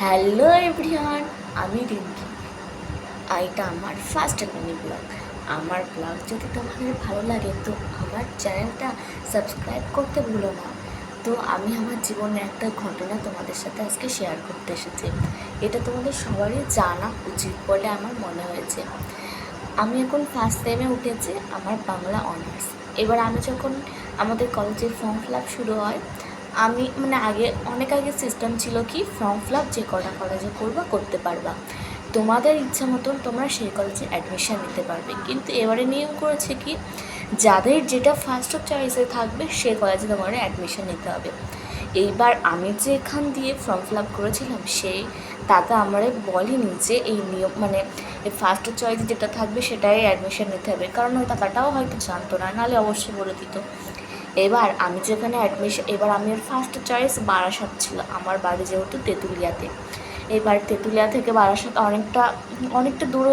Hello everyone, আমি রিঙ্কি। এটা আমার ফার্স্ট মিনি ব্লগ। আমার ব্লগ যদি তোমাদের ভালো লাগে তো আমার চ্যানেলটা সাবস্ক্রাইব করতে ভুলো না। তো আমি আমার জীবনের একটা ঘটনা তোমাদের সাথে আজকে শেয়ার করতে এসেছি। এটা তোমাদের সবারই জানা উচিত বলে আমার মনে হয়েছে। আমি এখন ফার্স্ট সেমে উঠেছি, আমার বাংলা অনার্স। এবার আমি যখন আমাদের কলেজের ফর্ম ফিল আপ শুরু হয়, আমি অনেক আগে সিস্টেম ছিল কি ফর্ম ফিল আপ যে কটা কলেজে করতে পারবা, তোমাদের ইচ্ছা মতন তোমরা সেই কলেজে অ্যাডমিশান নিতে পারবে। কিন্তু এবারে নিয়ম করেছে কি, যাদের যেটা ফার্স্ট অফ চয়েসে থাকবে সেই কলেজে তোমার অ্যাডমিশান নিতে হবে। এইবার আমি যে এখান দিয়ে ফর্ম ফিল আপ করেছিলাম সেই তাতে আমারে বলেনি যে এই নিয়ম এই ফার্স্ট চয়েস যেটা থাকবে সেটাই অ্যাডমিশন নিতে হবে, কারণ ওই টাকাটাও হয়তো জানতো না, নাহলে অবশ্যই বলে দিত। এবার আমি যেখানে এবার আমি ফার্স্ট চয়েস বারাসাত ছিল, আমার বাড়ি যেহেতু তেঁতুলিয়াতে। এবার তেঁতুলিয়া থেকে বারাসাত অনেকটা দূরে।